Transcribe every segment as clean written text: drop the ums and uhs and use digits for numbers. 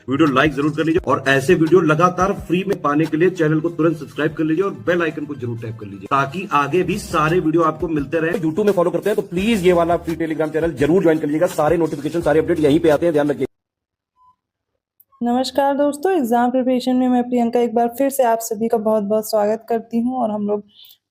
Video like जरूर कर लीजिए और ऐसे वीडियो लगातार फ्री में पाने के लिए चैनल को तुरंत सब्सक्राइब कर लीजिए और बेल आइकन को जरूर टैप कर लीजिए ताकि आगे भी सारे वीडियो आपको मिलते रहे। यूट्यूब में फॉलो करते हैं तो प्लीज ये वाला फ्री टेलीग्राम चैनल जरूर ज्वाइन कर लीजिएगा। सारे नोटिफिकेशन सारे अपडेट यहीं पे आते हैं, ध्यान रखिए। नमस्कार दोस्तों, एग्जाम प्रिपरेशन में मैं प्रियंका एक बार फिर से आप सभी का बहुत बहुत स्वागत करती हूं। और हम लोग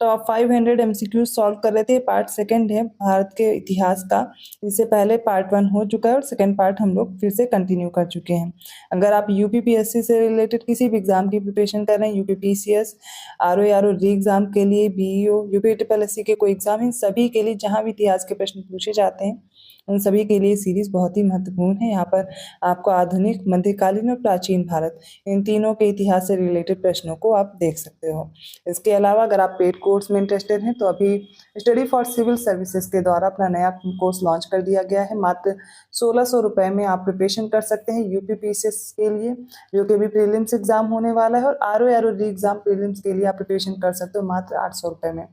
टॉप 500 एमसीक्यूज सॉल्व कर रहे थे। पार्ट सेकंड है भारत के इतिहास का। इससे पहले पार्ट 1 हो चुका है और सेकंड पार्ट हम लोग फिर से कंटिन्यू कर चुके हैं। अगर आप यूपीपीएससी से रिलेटेड किसी भी एग्जाम की प्रिपरेशन कर रहे हैं, यूपीपीसीएस, आरओ री एग्जाम के लिए, बीईओ, यूपीट्रिपलएससी के कोई एग्जाम, इन सभी के लिए जहाँ भी इतिहास के प्रश्न पूछे जाते हैं उन सभी के लिए सीरीज बहुत ही महत्वपूर्ण है। यहाँ पर आपको आधुनिक, मध्यकालीन और प्राचीन भारत, इन तीनों के इतिहास से रिलेटेड प्रश्नों को आप देख सकते हो। इसके अलावा अगर आप पेड कोर्स में इंटरेस्टेड हैं तो अभी स्टडी फॉर सिविल सर्विसेज के द्वारा अपना नया कोर्स लॉन्च कर दिया गया है। मात्र 1600 रुपये में आप प्रिपरेशन कर सकते हैं यूपीपीसीएस के लिए, जो कि अभी प्रीलिम्स एग्जाम होने वाला है, और आरओ री एग्जाम प्रीलिम्स के लिए आप प्रिपरेशन कर सकते हो मात्र 800 रुपये में।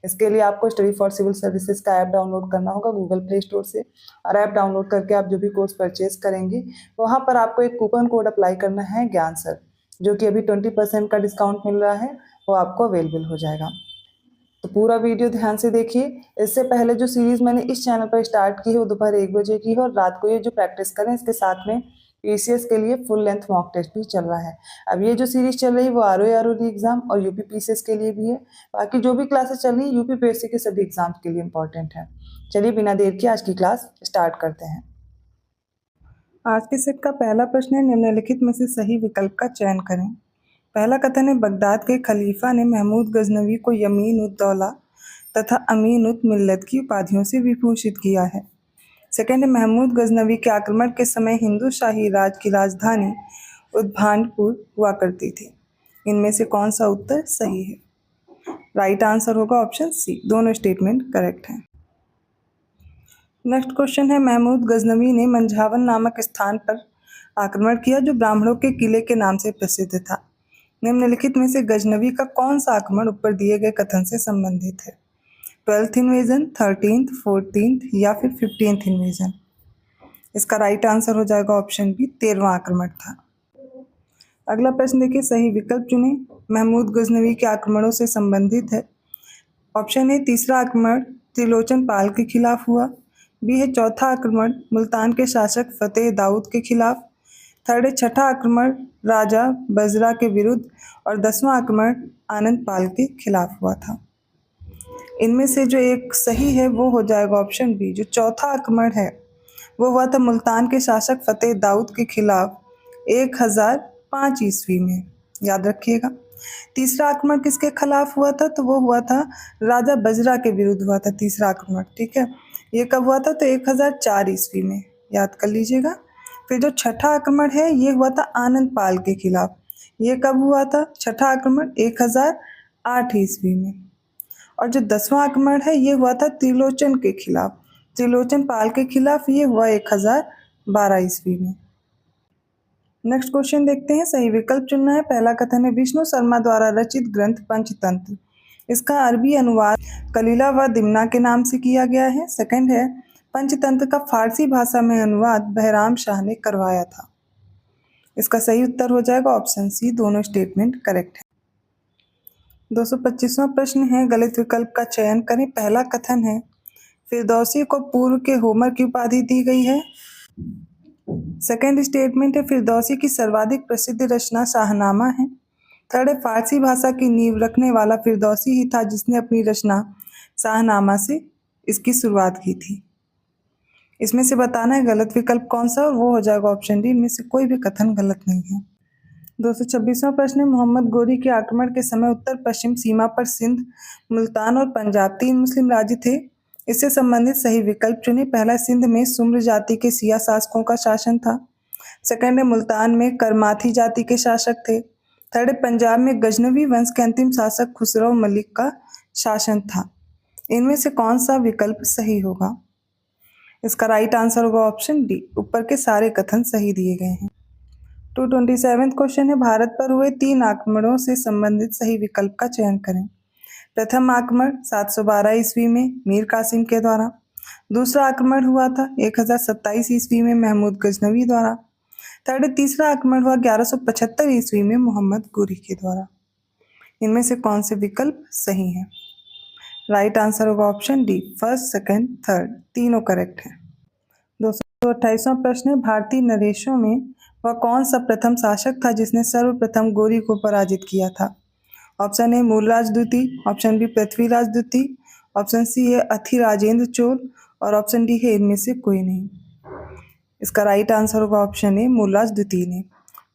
इसके लिए आपको स्टडी फॉर सिविल सर्विसेज का ऐप डाउनलोड करना होगा गूगल प्ले स्टोर से, और ऐप डाउनलोड करके आप जो भी कोर्स परचेज करेंगे वहाँ पर आपको एक कूपन कोड अप्लाई करना है, ज्ञान सर, जो कि अभी 20% का डिस्काउंट मिल रहा है, वो आपको अवेलेबल हो जाएगा। तो पूरा वीडियो ध्यान से देखिए। इससे पहले जो सीरीज मैंने इस चैनल पर स्टार्ट की है वो दोपहर 1 बजे की है, और रात को ये जो प्रैक्टिस करें इसके साथ में पीसीएस के लिए फुल लेंथ मॉक टेस्ट भी चल रहा है। अब ये जो सीरीज चल रही है वो आरओ री एग्जाम और यूपीपीसीएस के लिए भी है। बाकी जो भी क्लासेस चल रही है यूपीपीएससी के सभी एग्जाम्स के लिए इंपॉर्टेंट है। चलिए बिना देर के आज की क्लास स्टार्ट करते हैं। आज के सेट का पहला प्रश्न है, निम्नलिखित में से सही विकल्प का चयन करें। पहला कथन है, बगदाद के खलीफा ने महमूद गजनवी को यमीन उद दौला तथा अमीन उद मिल्लत की उपाधियों से विभूषित किया है। सेकंड है, महमूद गजनवी के आक्रमण के समय हिंदू शाही राज की राजधानी उद्भांडपुर हुआ करती थी। इनमें से कौन सा उत्तर सही है? राइट आंसर होगा ऑप्शन सी, दोनों स्टेटमेंट करेक्ट हैं। नेक्स्ट क्वेश्चन है, महमूद गजनवी ने मंझावन नामक स्थान पर आक्रमण किया जो ब्राह्मणों के किले के नाम से प्रसिद्ध था। निम्नलिखित में से गजनवी का कौन सा आक्रमण ऊपर दिए गए कथन से संबंधित है? 12th इन्वेजन, 13th, 14th या फिर 15th इन्वेजन? इसका राइट आंसर हो जाएगा ऑप्शन बी, 13वां आक्रमण था। अगला प्रश्न देखिए, सही विकल्प चुने। महमूद गजनवी के आक्रमणों से संबंधित है। ऑप्शन ए, तीसरा आक्रमण त्रिलोचन पाल के खिलाफ हुआ। बी है चौथा आक्रमण मुल्तान के शासक फतेह दाऊद के खिलाफ। थर्ड है छठा आक्रमण राजा बजरा के विरुद्ध। और 10वां आक्रमण आनंद पाल के खिलाफ हुआ था। इनमें से जो एक सही है वो हो जाएगा ऑप्शन बी, जो चौथा आक्रमण है वो हुआ था मुल्तान के शासक फतेह दाऊद के खिलाफ 1005 ईस्वी में, याद रखिएगा। तीसरा आक्रमण किसके खिलाफ हुआ था? तो वो हुआ था राजा बजरा के विरुद्ध हुआ था तीसरा आक्रमण, ठीक है। ये कब हुआ था? तो 1004 ईस्वी में, याद कर लीजिएगा। फिर जो छठा आक्रमण है ये हुआ था आनंद पाल के खिलाफ। ये कब हुआ था? छठा आक्रमण 1008 ईस्वी में। और जो 10वां आक्रमण है ये हुआ था त्रिलोचन के खिलाफ, त्रिलोचन पाल के खिलाफ, ये हुआ 1012 ईस्वी में। नेक्स्ट क्वेश्चन देखते हैं, सही विकल्प चुनना है। पहला कथन है, विष्णु शर्मा द्वारा रचित ग्रंथ पंचतंत्र, इसका अरबी अनुवाद कलीला व दिमना के नाम से किया गया है। सेकंड है, पंचतंत्र का फारसी भाषा में अनुवाद बहराम शाह ने करवाया था। इसका सही उत्तर हो जाएगा ऑप्शन सी, दोनों स्टेटमेंट करेक्ट है। 225वां प्रश्न है, गलत विकल्प का चयन करें। पहला कथन है, फिरदौसी को पूर्व के होमर की उपाधि दी गई है। सेकेंड स्टेटमेंट है, फिरदौसी की सर्वाधिक प्रसिद्ध रचना शाहनामा है। थर्ड है, फारसी भाषा की नींव रखने वाला फिरदौसी ही था जिसने अपनी रचना शाहनामा से इसकी शुरुआत की थी। इसमें से बताना है गलत विकल्प कौन सा, और वो हो जाएगा ऑप्शन डी, इनमें से कोई भी कथन गलत नहीं है। 226वां प्रश्न है, मोहम्मद गोरी के आक्रमण के समय उत्तर पश्चिम सीमा पर सिंध, मुल्तान और पंजाब 3 मुस्लिम राज्य थे। इससे संबंधित सही विकल्प चुने। पहला, सिंध में सुम्र जाति के सिया शासकों का शासन था। सेकंड है, मुल्तान में करमाथी जाति के शासक थे। थर्ड है, पंजाब में गजनवी वंश के अंतिम शासक खुसरो मलिक का शासन था। इनमें से कौन सा विकल्प सही होगा? इसका राइट आंसर होगा ऑप्शन डी, ऊपर के सारे कथन सही दिए गए हैं। 227वां क्वेश्चन है, भारत पर हुए 3 आक्रमणों से संबंधित सही विकल्प का चयन करें। प्रथम आक्रमण 712 ईस्वी में मीर कासिम के द्वारा। दूसरा आक्रमण हुआ था 1027 ईस्वी में महमूद गजनवी द्वारा। थर्ड तीसरा आक्रमण हुआ 1175 ईस्वी में मोहम्मद गोरी के द्वारा। इनमें से कौन से विकल्प सही हैं? राइट आंसर होगा option D, first, second, third, तीनों करेक्ट हैं। 228वां प्रश्न है, भारतीय नरेशों में वह कौन सा प्रथम शासक था जिसने सर्वप्रथम गोरी को पराजित किया था? ऑप्शन ए मूलराज द्वितीय, ऑप्शन बी पृथ्वीराज द्वितीय, ऑप्शन सी है अथिराजेंद्र चोल और ऑप्शन डी है इनमें से कोई नहीं। इसका राइट आंसर होगा ऑप्शन ए, मूलराज द्वितीय ने।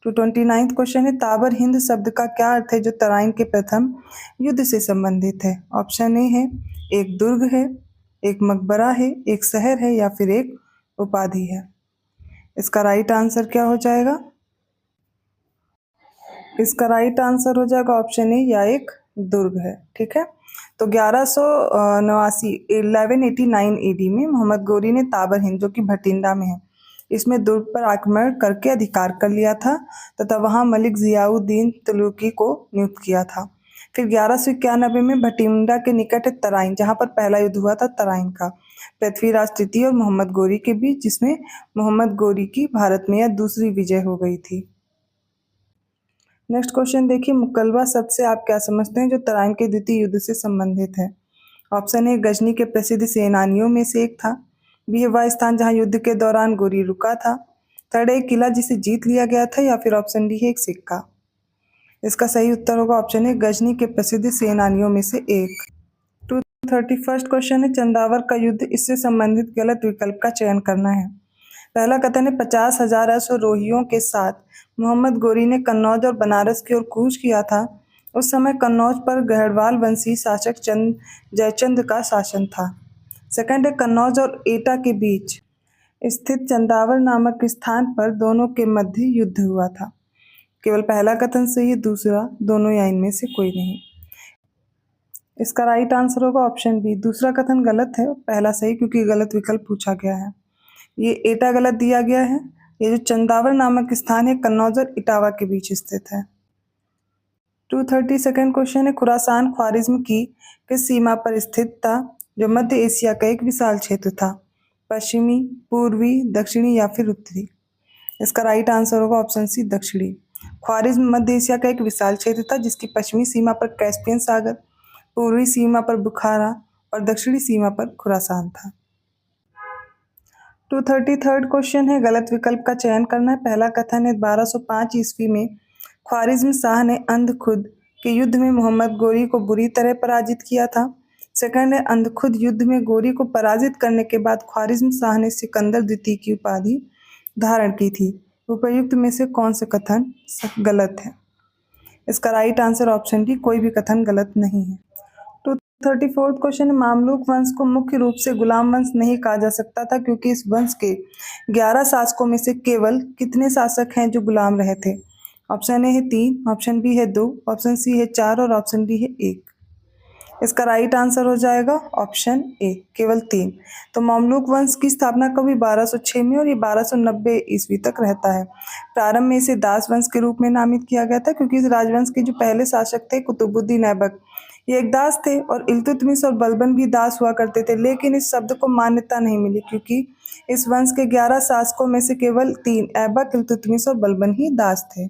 229th क्वेश्चन है, ताबर हिंद शब्द का क्या अर्थ है जो तराइन के प्रथम युद्ध से संबंधित है? ऑप्शन ए है एक दुर्ग है, एक मकबरा है, एक शहर है या फिर एक उपाधि है। इसका राइट आंसर क्या हो जाएगा? इसका राइट आंसर हो जाएगा ऑप्शन ए, या एक दुर्ग है। ठीक है, तो 1189 AD में मोहम्मद गोरी ने ताबर हिंद, जो कि भटिंडा में है, इसमें दुर्ग पर आक्रमण करके अधिकार कर लिया था तथा वहां मलिक जियाउद्दीन तुगलकी को नियुक्त किया था। फिर 1191 में भटिंडा के निकट तराइन, जहां पर पहला युद्ध हुआ था तराइन का, पृथ्वीराज तृतीय और मोहम्मद गोरी के बीच, जिसमें मोहम्मद गोरी की भारत में यह दूसरी विजय हो गई थी। नेक्स्ट क्वेश्चन देखिए, मुकलवा शब्द से आप क्या समझते हैं जो तराइन के द्वितीय युद्ध से संबंधित है? ऑप्शन ए गजनी के प्रसिद्ध सेनानियों में से एक था, बी है वह स्थान जहां युद्ध के दौरान गोरी रुका था, थर्ड एक किला जिसे जीत लिया गया था, या फिर ऑप्शन डी है एक सिक्का। इसका सही उत्तर होगा ऑप्शन ए, गजनी के प्रसिद्ध सेनानियों में से एक। 231st क्वेश्चन है, चंदावर का युद्ध, इससे संबंधित गलत विकल्प का चयन करना है। पहला कथन है 50,000 अश्वरोहियों के साथ मोहम्मद गोरी ने कन्नौज और बनारस की ओर कूच किया था। उस समय कन्नौज पर गढ़वाल वंशी शासक जयचंद का शासन था। सेकंड है कन्नौज और एटा के बीच स्थित चंदावर नामक स्थान पर दोनों के मध्य युद्ध हुआ था। केवल पहला कथन सही है, दूसरा दोनों या इनमें से कोई नहीं। इसका राइट आंसर होगा ऑप्शन बी, दूसरा कथन गलत है, पहला सही, क्योंकि गलत विकल्प पूछा गया है। ये एटा गलत दिया गया है। ये जो चंदावर नामक स्थान है कन्नौज और इटावा के बीच स्थित है। 232nd क्वेश्चन है, खुरासान ख्वारिज्म की किस सीमा पर स्थित था जो मध्य एशिया का एक विशाल क्षेत्र था? पश्चिमी, पूर्वी, दक्षिणी या फिर उत्तरी? इसका राइट आंसर होगा ऑप्शन सी, दक्षिणी। ख्वारिज्म मध्य एशिया का एक विशाल क्षेत्र था जिसकी पश्चिमी सीमा पर कैस्पियन सागर, पूर्वी सीमा पर बुखारा और दक्षिणी सीमा पर खुरासान था। 233rd क्वेश्चन है, गलत विकल्प का चयन करना है। पहला कथन है 1205 ईस्वी में ख्वारिज्म शाह ने अंधखुद के युद्ध में मोहम्मद गोरी को बुरी तरह पराजित किया था। सेकंड है अंधखुद युद्ध में गोरी को पराजित करने के बाद ख्वारिज्म शाह ने सिकंदर द्वितीय की उपाधि धारण की थी। उपयुक्त में से कौन से कथन गलत है? इसका राइट आंसर ऑप्शन डी, कोई भी कथन गलत नहीं है। 234th क्वेश्चन है, मामलुक वंश को मुख्य रूप से गुलाम वंश नहीं कहा जा सकता था क्योंकि इस वंश के 11 शासकों में से केवल कितने शासक हैं जो गुलाम रहे थे? ऑप्शन ए है 3, ऑप्शन बी है 2, ऑप्शन सी है 4 और ऑप्शन डी है 1। इसका राइट आंसर हो जाएगा ऑप्शन ए, केवल 3। तो मामलुक वंश की स्थापना कभी 1206 में और ये 1290 ईस्वी तक रहता है। प्रारंभ में इसे दास वंश के रूप में नामित किया गया था क्योंकि इस राजवंश के जो पहले शासक थे कुतुबुद्दीन ऐबक, ये एक दास थे और इल्तुतमिश और बलबन भी दास हुआ करते थे, लेकिन इस शब्द को मान्यता नहीं मिली क्योंकि इस वंश के 11 शासकों में से केवल 3 ऐबक, इल्तुतमिश और बलबन ही दास थे।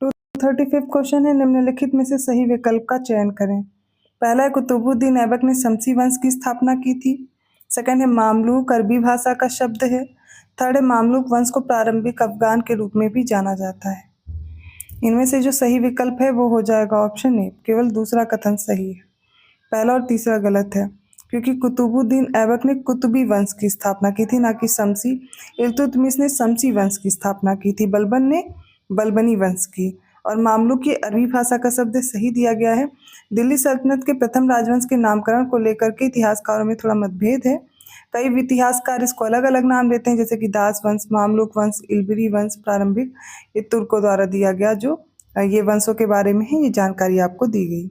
235th क्वेश्चन है, निम्नलिखित में से सही विकल्प का चयन करें। पहला है कुतुबुद्दीन ऐबक ने शमसी वंश की स्थापना की थी। सेकंड है मामलुक अरबी भाषा का शब्द है। थर्ड है मामलुक वंश को प्रारंभिक अफगान के रूप में भी जाना जाता है। इनमें से जो सही विकल्प है वो हो जाएगा ऑप्शन ए, केवल दूसरा कथन सही है, पहला और तीसरा गलत है क्योंकि कुतुबुद्दीन ऐबक ने कुतुबी वंश की स्थापना की थी, ना कि शमसी। इल्तुतमिश ने शमसी वंश की स्थापना की थी, बलबन ने बलबनी वंश की। और मामलुक ये अरबी भाषा का शब्द सही दिया गया है। दिल्ली सल्तनत के प्रथम राजवंश के नामकरण को लेकर के इतिहासकारों में थोड़ा मतभेद है। कई इतिहासकार इसको अलग अलग नाम देते हैं, जैसे कि दास वंश, मामलुक वंश, इल्बिरी वंश। प्रारंभिक ये तुर्कों द्वारा दिया गया, जो ये वंशों के बारे में है, ये जानकारी आपको दी गई।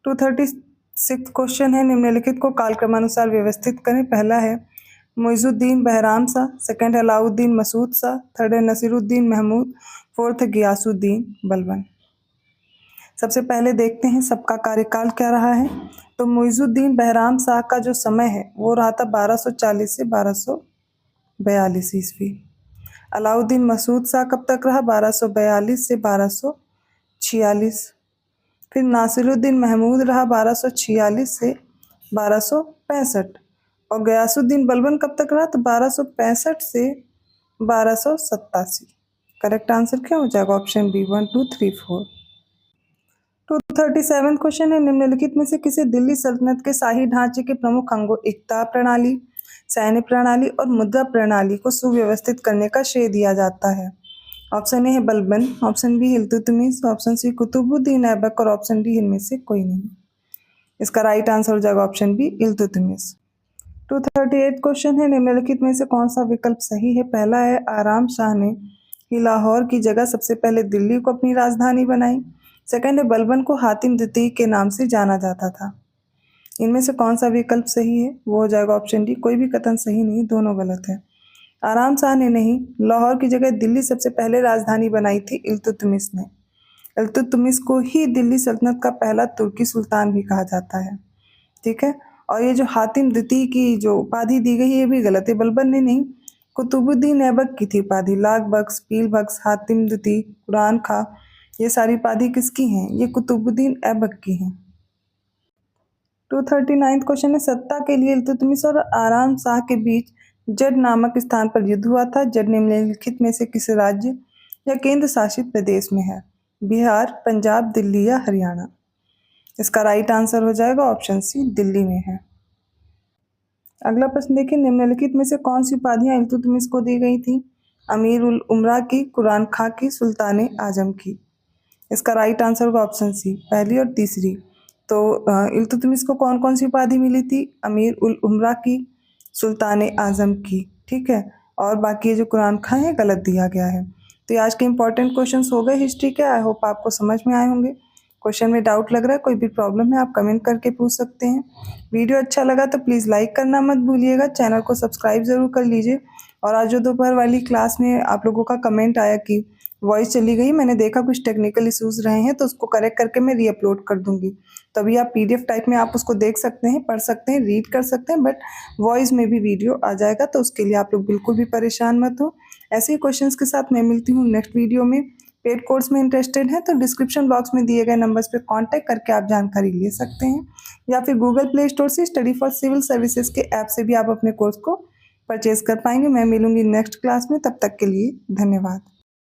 236 क्वेश्चन है, निम्नलिखित को कालक्रमानुसार व्यवस्थित करें। पहला है मुइजुद्दीन बहराम शाह, सेकंड है अलाउद्दीन मसूद शाह, थर्ड है नसीरुद्दीन महमूद, फोर्थ है गियासुद्दीन बलबन। सबसे पहले देखते हैं सबका कार्यकाल क्या रहा है। तो मुइजुद्दीन बहराम शाह का जो समय है वो रहा था 1240 से 1242 ईस्वी। अलाउद्दीन मसूद शाह कब तक रहा? 1242 से 1246। फिर नासिरुद्दीन महमूद रहा 1246 से 1265। और गयासुद्दीन बलबन कब तक रहा? तो 1265 से 1287। करेक्ट आंसर क्या हो जाएगा? Option B 1 2 3 4। 237 क्वेश्चन है, निम्नलिखित में से किसे दिल्ली सल्तनत के शाही ढांचे के प्रमुख अंगों इक्ता प्रणाली, सैन्य प्रणाली और मुद्रा प्रणाली को सुव्यवस्थित करने का श्रेय दिया जाता है? ऑप्शन ए है Balban, option b Iltutmish, option c Qutbuddin Aibak और ऑप्शन डी इनमें से कोई नहीं। इसका राइट आंसर हो जाएगा ऑप्शन बी इल्तुतमिश। 238 क्वेश्चन है, निम्नलिखित में से कौन सा विकल्प सही है? पहला है आराम शाह ने ही लाहौर की जगह सबसे पहले दिल्ली को अपनी राजधानी बनाई। सेकंड है बलबन को हातिम द्वितीय के नाम से जाना जाता था। इनमें से कौन सा विकल्प सही है? वो हो जाएगा ऑप्शन डी। कोई भी कथन सही नहीं, दोनों गलत है। आराम शाह ने नहीं, लाहौर की जगह दिल्ली सबसे पहले राजधानी बनाई थी इल्तुतमिश ने। इल्तुतमिश को ही दिल्ली सल्तनत का पहला तुर्की सुल्तान भी कहा जाता है। ठीक है। और ये जो हातिम द्वितीय की जो उपाधि दी गई है ये भी गलत है, बलबन ने नहीं, कुतुबुद्दीन ऐबक की थी उपाधि। लाख बख्श, पील बख्श, हातिम द्वितीय, कुरान खां, ये सारी उपाधि किसकी हैं? ये कुतुबुद्दीन ऐबक की हैं। 239 क्वेश्चन है, सत्ता के लिए इल्तुतमिश और आराम शाह के बीच जड नामक स्थान पर युद्ध हुआ था। जड निम्नलिखित में से किस राज्य या केंद्र शासित प्रदेश में है? बिहार, पंजाब, दिल्ली या हरियाणा? इसका राइट आंसर हो जाएगा ऑप्शन सी, दिल्ली में है। अगला प्रश्न देखिए, निम्नलिखित में से कौन सी उपाधियां इल्तुतमिश को दी गई थी? अमीर उल उमरा की, कुरान खां की, सुल्तान आजम की? इसका राइट आंसर होगा ऑप्शन सी, पहली और तीसरी। तो इल्तुतमिश को कौन कौन सी उपाधि मिली थी? अमीर उल उमरा की, सुल्तान आजम की। ठीक है। और बाकी जो कुरान खां है गलत दिया गया है। तो ये आज के इंपॉर्टेंट क्वेश्चंस हो गए हिस्ट्री के। आई होप आपको समझ में आए होंगे। क्वेश्चन में डाउट लग रहा है, कोई भी प्रॉब्लम है, आप कमेंट करके पूछ सकते हैं। वीडियो अच्छा लगा तो प्लीज़ लाइक करना मत भूलिएगा, चैनल को सब्सक्राइब ज़रूर कर लीजिए। और आज जो दोपहर वाली क्लास में आप लोगों का कमेंट आया कि वॉइस चली गई, मैंने देखा कुछ टेक्निकल इश्यूज़ रहे हैं, तो उसको करेक्ट करके मैं रीअपलोड कर दूंगी। तभी आप PDF टाइप में आप उसको देख सकते हैं, पढ़ सकते हैं, रीड कर सकते हैं, बट वॉइस में भी वीडियो आ जाएगा, तो उसके लिए आप लोग बिल्कुल भी परेशान मत हो। ऐसे ही क्वेश्चंस के साथ मैं मिलती हूँ नेक्स्ट वीडियो में। पेड कोर्स में इंटरेस्टेड हैं तो डिस्क्रिप्शन बॉक्स में दिए गए नंबर्स पे कांटेक्ट करके आप जानकारी ले सकते हैं, या फिर गूगल प्ले स्टोर से स्टडी फॉर सिविल सर्विसेज के ऐप से भी आप अपने कोर्स को परचेज कर पाएंगे। मैं मिलूंगी नेक्स्ट क्लास में, तब तक के लिए धन्यवाद।